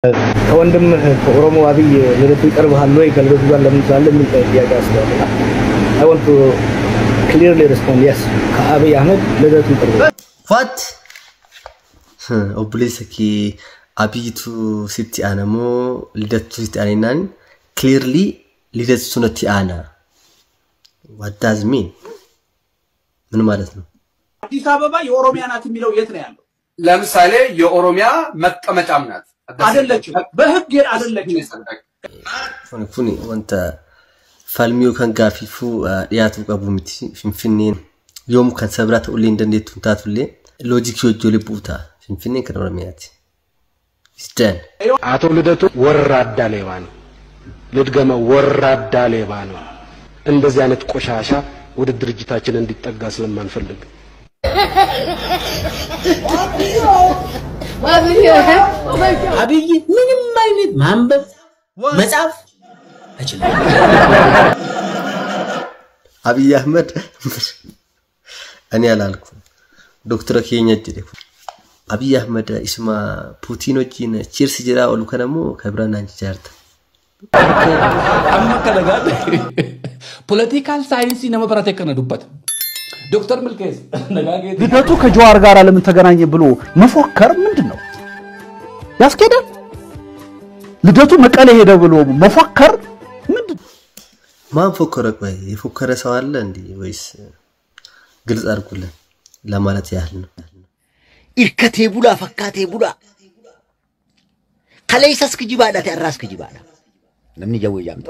ከወንድም ከኦሮሞ አብይ ለለቱ ይቀርባል ወይ ከለቱ ጋር ለምን ሳለ ምን ጥያቄ አስባለሁ I want to clearly respond yes ከአብይ አህመድ ለለቱ ይቀርባል what obviously አብይቱ ሲቲ አነሞ ለለቱ ሲቲ አነናን clearly ለለቱ ሱነቲ አና what does mean ምን ማለት ነው አዲስ አበባ የኦሮሚያ ናት የሚለው የት ነው ያለው ለምሳሌ የኦሮሚያ መቀመጫም ናት አይደለችም በህግ አይደለችም ፉኒ ወንተ ፈልሚው ከንጋፊፉ ያቱ ቀቡምቲ ፍንፍኔን ዮም ከሰብራት ኡሊ እንደንዴት እንታቱሌ ሎጂክ ይወጆ ልቡታ ፍንፍኔ ከኦሮሚያት ይስደን አቶ ልደቱ ወራዳ ሌባ ነው ልድገመው ወራዳ ሌባ ነው እንደዚህ አይነት ቆሻሻ ወደ ድርጅታችን እንዲጠጋ ስለማንፈልግ አብይ ምንም አይነት ማንበብ መጻፍ አይችልም አብይ አህመድ እኔ አላልኩ ዶክተር ከየኛጅ አብይ አህመድ እስማ ፑቲኖጂን ቺርስ ጅራ ወሉ ከነሞ ከብራና አንጃርታ አመከለጋድ ፖለቲካል ሳይንስ ነመበራተ ከነዱበት ዶክተር መልከስ ነጋጌ ልደቱ ከጀዋር ጋር ለምን ተገናኘ ብሎ መፎከር ምንድነው ያስከዳል ልደቱ መቀሌ ሄደ ብሎ መፎከር ምንድነው ማን ፎከረ ቆይ የፎከረ ሰው አለ እንዴ ወይስ ግልጽ አድርጉልን ለማለት ያህል ነው ኢርከቴ ቡላ ፈካቴ ቡላ ከለይሰስ ከጅባዳ ተራስ ከጅባዳ ለምን ይጀውያም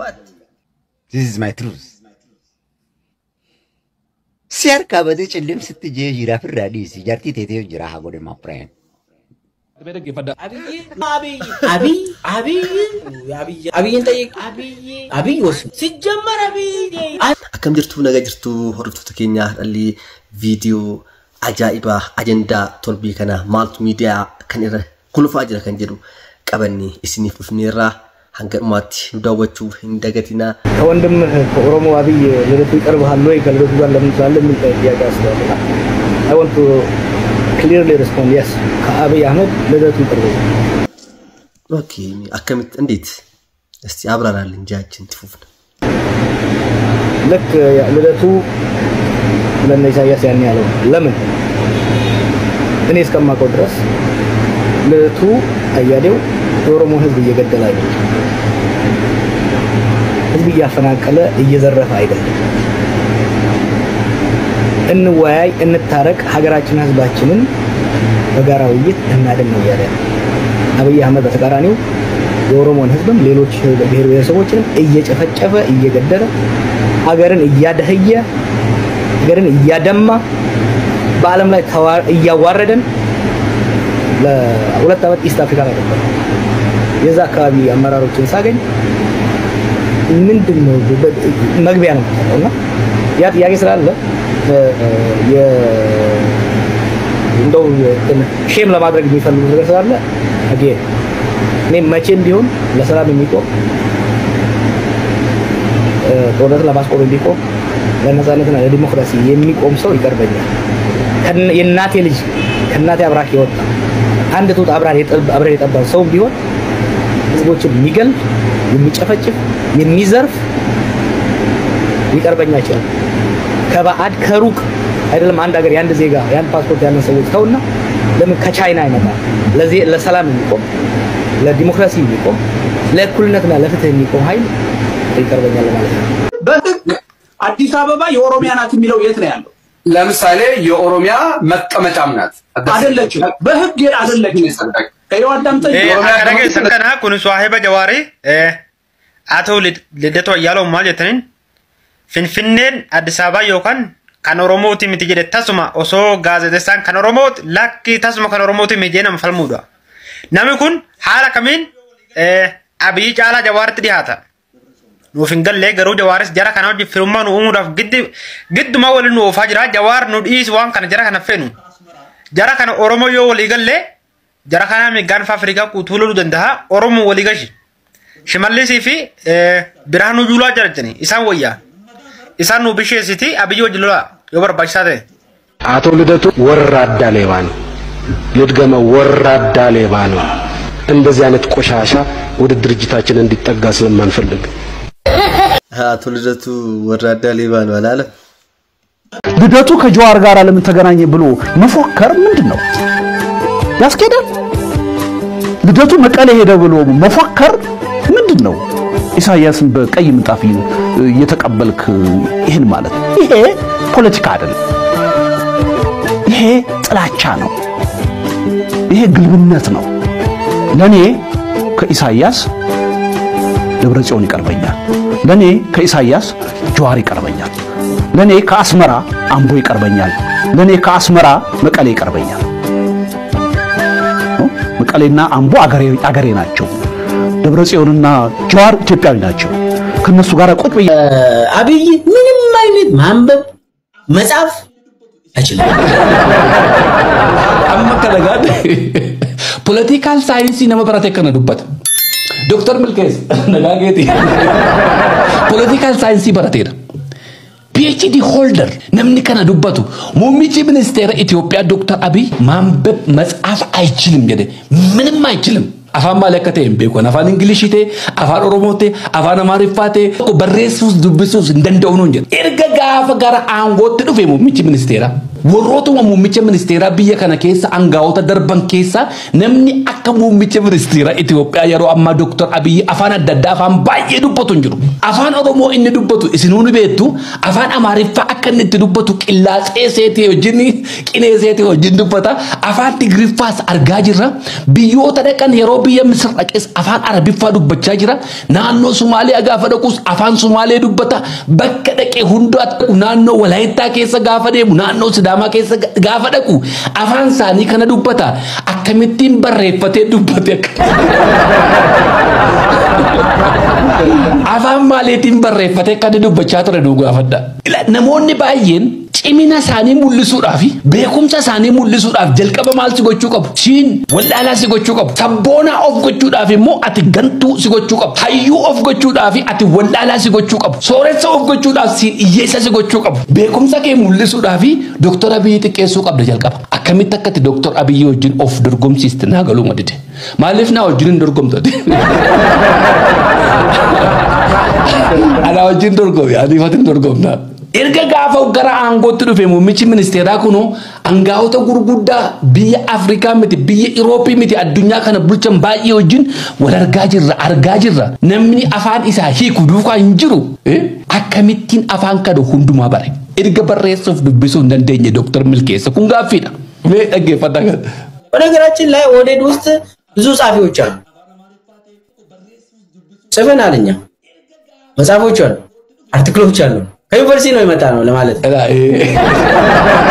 this is my truth ሲያር ካበደ ጨለም ስትጄ ጅራፍ ራዲ ሲጃርቲ ቴቴው ጅራ ሀጎደ ማፕራን በደግ ይፈዳ አብይን ጠይቅ አብይ ወስ ሲጀመር አብይ አከም ጅርቱ ነገ ጅርቱ ሆርቱ ተከኛ አሊ ቪዲዮ አጃኢባ አጀንዳ ቶልቢ ከና ማልት ሚዲያ ከነረ ኩልፋ አጀራ ከንጀዱ ቀበኒ እስኒ ፍፍኒራ አንገማት ዳወቹ እንደገቲና ከወንድም ከኦሮሞ አብይ ለለቱ ይቀርባል ወይ ከለቱ ጋር ለምን ሳለ ምን ጥያቄ አስባለሁ I want to clearly respond yes ከአብይ አህመድ ለለቱ ይቀርባል ኦኬ አከምት እንዴት እስቲ አብራራልን ጃችን ትፉፍና ለክ ለለቱ ለነ ኢሳያስ ያን ያለው ለምን እኔ እስከማውቀው ድረስ ለለቱ አያዴው የኦሮሞ ህዝብ እየገደለ አይደለም ህዝብ እያፈናቀለ እየዘረፈ አይደለም እንወያይ እንታረቅ ሀገራችን ህዝባችንን በጋራ ውይይት እናድን ነው ያለ አብይ አህመድ በተቃራኒው የኦሮሞን ህዝብም ሌሎች ብሔር ብሔረሰቦችንም እየጨፈጨፈ እየገደለ ሀገርን እያደህየ ሀገርን እያደማ በአለም ላይ እያዋረደን ለሁለት አመት ኢስት አፍሪካ ላይ ነበር የዛ አካባቢ አመራሮችን ሳገኝ ምንድነው መግቢያ ነው እና ያ ጥያቄ ስላለ እንደው ሼም ለማድረግ የሚፈልጉ ነገር ስላለ አጌ እኔ መቼም ቢሆን ለሰላም የሚቆም ጦርነት ለማስቆም የሚቆም ለነጻነትና ለዲሞክራሲ የሚቆም ሰው ይቀርበኛል የእናቴ ልጅ ከእናቴ አብራክ ይወጣ አንድ ጡት አብራ የጠባ ሰው ቢሆን ህዝቦችን የሚገል የሚጨፈጭፍ የሚዘርፍ ይቀርበኛ ይችላል ከባድ ከሩቅ አይደለም አንድ ሀገር ያንድ ዜጋ ያን ፓስፖርት ያንን ሰዎች ተውና ለምን ከቻይና አይመጣ ለሰላም የሚቆም ለዲሞክራሲ የሚቆም ለእኩልነትና ለፍትህ የሚቆም ኃይል ይቀርበኛል ማለት ነው በህግ አዲስ አበባ የኦሮሚያ ናት የሚለው የት ነው ያለው ለምሳሌ የኦሮሚያ መቀመጫም ናት አይደለችም በህግ አይደለችም ከይዋዳምጠ የኦሮሚያ ከነገ ሰንከና ኩን ሷሂበ ጀዋሪ አቶ ልደቱ ያለው ማለትነን ፍንፍኔን አዲስ አበባ yokan kan oromooti miti jedhe tasuma osoo gaazexeessaan kan oromoot lakki tasuma kan oromooti mijeenam falmuudha namni kun haala kamiin abiyyi caalaa jawaaritti dhiyaata nuuf hin gallee garuu jawaaris jara kana hojii firummaa nu uumuudhaaf gidduma waliin nu oofaa jira jawaar nu dhiisi waan kana jara kana feenu jara kana oromoo yoo walii gallee jara kana migaan Afrikaa kutuu loluu danda'a oromoo walii gashi shimallisii fi biraanuu juulaa jarjani isaan wayyaa isaan nu bisheesiti abiyyi wajjin lola yoo barbaachisaa ta'e አቶ ልደቱ ወራዳ ሌባ ነው ልድገመው ወራዳ ሌባ ነው እንደዚህ አይነት ቆሻሻ ወደ ድርጅታችን እንዲጠጋ ስለማንፈልግ አቶ ልደቱ ወራዳ ሌባ ነው አላለ። ልደቱ ከጀዋር ጋር ለምን ተገናኘ ብሎ መፎከር ምንድነው? ያስኬዳል? ልደቱ መቀሌ ሄደ ብሎ መፎከር ምንድነው? ኢሳያስን በቀይ ምንጣፍ እየተቀበልክ ይሄን ማለት ይሄ ፖለቲካ አይደለም። ይሄ ጥላቻ ነው። ይሄ ግልብነት ነው። ለኔ ከኢሳያስ ደብረጽዮን ይቀርበኛል። ለኔ ከኢሳያስ ጀዋር ይቀርበኛል። ለኔ ከአስመራ አምቦ ይቀርበኛል። ለኔ ከአስመራ መቀሌ ይቀርበኛል። መቀሌና አምቦ አገሬ ናቸው። ደብረጽዮንና ጀዋር ኢትዮጵያዊ ናቸው። ከነሱ ጋር ቁጥ አብይ ምንም አይነት ማንበብ መጻፍ አይችልም። አመከለጋድ ፖለቲካል ሳይንስ ነመብራቴ ከነዱበት ዶክተር ምልኬስ ነጋጌቲ ፖለቲካል ሳይንስ በራቴ PhD holder namni kana dubbatu muummichi ministeera Itoophiyaa Dr. Abiy ማንበብ መጻፍ አይችልም ገደ ምንም አይችልም afaan malakate beekon afaan ingilishite afaan oromote afaan amaariffate barreessuus dubbisuus danda'u non jedhe erga gaafa gara aangotti dhufe muummichi ministeera warrootuma muummicha ministeera biyya kana keessa aangaa'ota darban keessa namni akka muummicha ministeera Itoophiyaa yeroo amma Dr. Abiy afaan adda addaa afaan baay'ee dubbatu hin jiru afaan oromoo inni dubbatu isinuun beektu afaan amaariffaa akka inni itti dubbatu qillaaxee seetee wajjin qinee seetee wajjin dubbata afaan tigriiffaas argaa jirra biyyoota dhaqan yeroo biyya Misir dhaqes afaan arabiffaa dubbachaa jira naannoo Somaaliyaa gaafa dhaquus afaan Somaalee dubbata bakka dhaqee hundaatti naannoo Walaayittaa keessa gaafa deemu naannoo Sidaamaa keessa gaafa dhaqu afaan isaanii kana dubbata akkamittiin barreeffatee dubbate afaan maaliitiin barreeffatee kan dubbachaa ture gaafadha namoonni baay'een cimina isaanii mul'isuudhaaf beekumsa isaanii mul'isuudhaaf jalqaba maal si gochuu qabu siin waldaalaa si gochuu qabu sabboonaa of gochuudhaaf immoo ati gantuu si gochuu qabu hayyuu of gochuudhaaf ati waldaalaa si gochuu qabu sooressa of gochuudhaaf siin iyyeessa si gochuu qabu beekumsa kee mul'isuudhaaf Dr. Abiy xiqqeessuu qabda jalqaba akkamitti akkati Dr. Abiy wajjin of dorgomsiiste naa galuu madide maaliif naa wajjin hin dorgomtate ana wajjin dorgomi ani fatin dorgomna erga gaafa gara aangotti dhufe muummichi ministeeraa kuno aangaa'ota gurguddaa biyya Afrikaa miti biyya Irooppii miti addunyaa kana bulchan baay'ee wajjin wal argaa jirra namni afaan isaa hiiku duukaa hin jiru akkamittiin afaan kana hundumaa bare erga barreessuuf dubbisuu hin dandeenye Dr. Milkeessa kun gaaffiidha mee dhaggeeffadhaa kan በነገራችን ላይ ኦህዴድ ውስጥ ብዙ ጻፊዎች አሉ ጽፈናል እኛ መጽሐፎች አሉ አርቲክሎች አሉ ከዩኒቨርሲቲ ነው የመጣ ነው ለማለት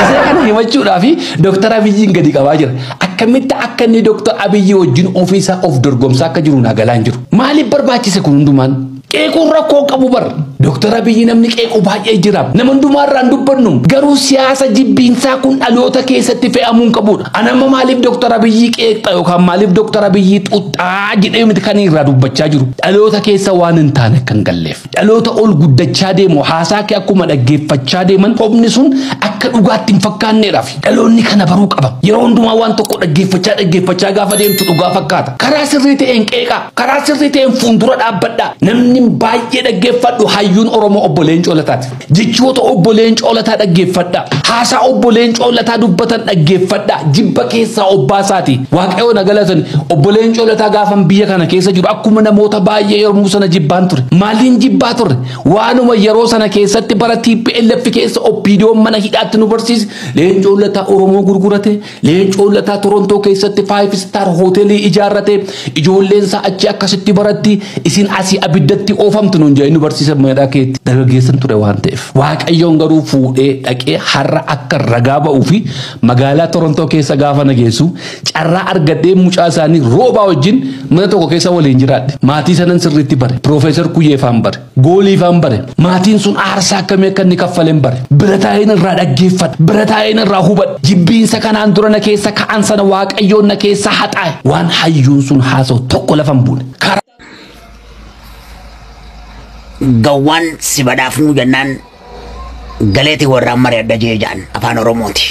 አሰከነ ይመቹዳፊ ዶክተር አብይ እንግዲ ቀባጅር አከሚታ አከኒ ዶክተር አብይ ወጅን ኦፊሳ ኦፍ ድርጎምሳ ከጅሩና ገላንጅሩ ማሊ በርባቺ ሰኩንዱማን ቄቁ ረኮ ቀቡበር ዶክተር አብይ ነምኒ ቄቁ ባየ ጅራብ ነመንዱማራ እንዱበኑ ገሩ ሲያሳ ጂቢንሳ ኩን አሎተ ከሰት ፈአሙን ቀቡድ አነማ ማሊፍ ዶክተር አብይ ቄቅጣ ዮካም ማሊፍ ዶክተር አብይ ጡጣ ጅደምት ከኒ ራዱበቻ ጅሩ አሎተ ከሰ ዋንን ታነከን ገለፍ አሎተ ኦል ጉደቻ ደሞ ሃሳኪ አኩማ ደገፈቻ ደመን ቆብኒሱን አከ ዱጋቲን ፈካኔ ራፊ አሎኒ ከነ በሩ ቀባ የሮንዱማ ዋን ተቆ ደገፈቻ ጋፋ ደምቱ ዱጋ ፈካታ ከራ ስሪቴ እንቄቃ ከራ ስሪቴ ፉንዱራ ዳበዳ ነምኒ baay'ee dhaggeeffadhu hayyuun Oromoo obbo Leencoo Lataati jechoota obbo Leencoo Lataa dhaggeeffadha haasaa obbo Leencoo Lataa dubbatan dhaggeeffadha jibba keessaa obbaasaati waaqayoo nagalatan obbo Leencoo Lataa gaafan biyya kana keessa jiru akkuma namoota baay'ee yommuu sana jibbaan ture maaliin jibbaa ture waanuma yeroo sana keessatti bara TPLF keessa oppiidoo mana hidhaatti nu barsiise Leencoo Lataa Oromoo gurgurate Leencoo Lataa Torontoo keessatti 5 star hoteelii ijaarrate ijoolleensa achi akkasitti baratti isin asii abiddatti ofamtu nun jaynu barsiisa meedha keetti dargaggeessan ture waan ta'eef waaqayyoon garuu fuudhee dhaqee har'a akka ragaa ba'uu fi magaalaa Torontoo keessa gaafa nageessu carraa argadee mucaa isaanii roobaa wajjin mana tokko keessa waliin jiraadhe maatii sanan sirriitti bare Profeesar Kuyyeefaan bare Gooliifaan bare maatiin sun aarsaa akkamii akka inni kaffaleen bare birataa'een irraa dhaggeeffadha birataa'een irraa hubadha jibbiinsa kanaan dura na keessa ka'an sana waaqayyoon na keessa haxaa'e waan hayyuun sun haasa'u tokko lafan buune Gawan si badafnu jannaan galeeti warra mari'adha jeejaan afaan Oromooti.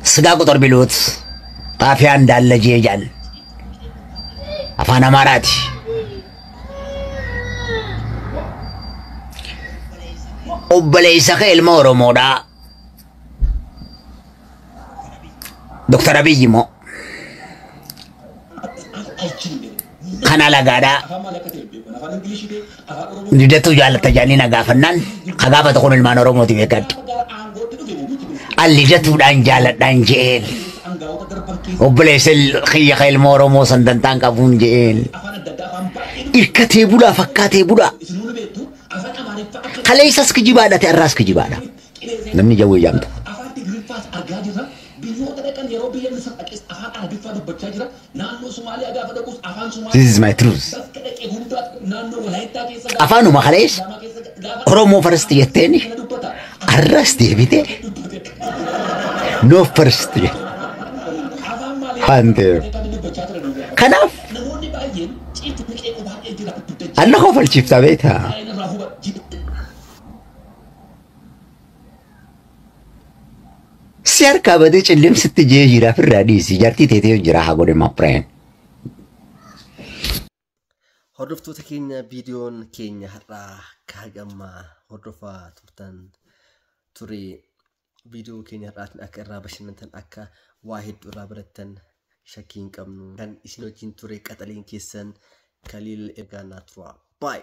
Sigaa qotor biluut ጣፊያ እንዳለ ጄጃን አፋን አማራቲ ኦበሌሳ ከልማ ኦሮሞዳ ዶክተር አብይ ሞ ካናላ ጋዳ ልደቱ ጃለተ ጃኒ ነጋፈናን ከጋፈተ ኮን ማን ኦሮሞቲ ቤቀድ ልደቱ ዳን ጃለዳን ጄል ኦበሌሰል ኺያ ከልማ ኦሮሞ ሰንደንታን ቀቡን ጄል ኢርከቴ ቡላ ፈካቴ ቡላ ከለይሰስ ክጂባዳ ተራስ ክጂባዳ ነምን ጀው ያምጣ This is my truth. Afanu makhalees Oromo first yetteni arrest yebite no first hande kanaf anna khofal chifta beta siarka bade chellim sitje jira firadi si jarti tete jira hagode mapren hordoftoota keenya viidiyoon keenya har'aa kaagama hordofaa turtan ture viidiyoo keenya har'aatiin akka irraa bashannantan akka waa hedduu irraa barattan shakkii hin qabnu kan isin wajjin ture qaxaliin keessan Khalil Ergaanaa tura. Bye.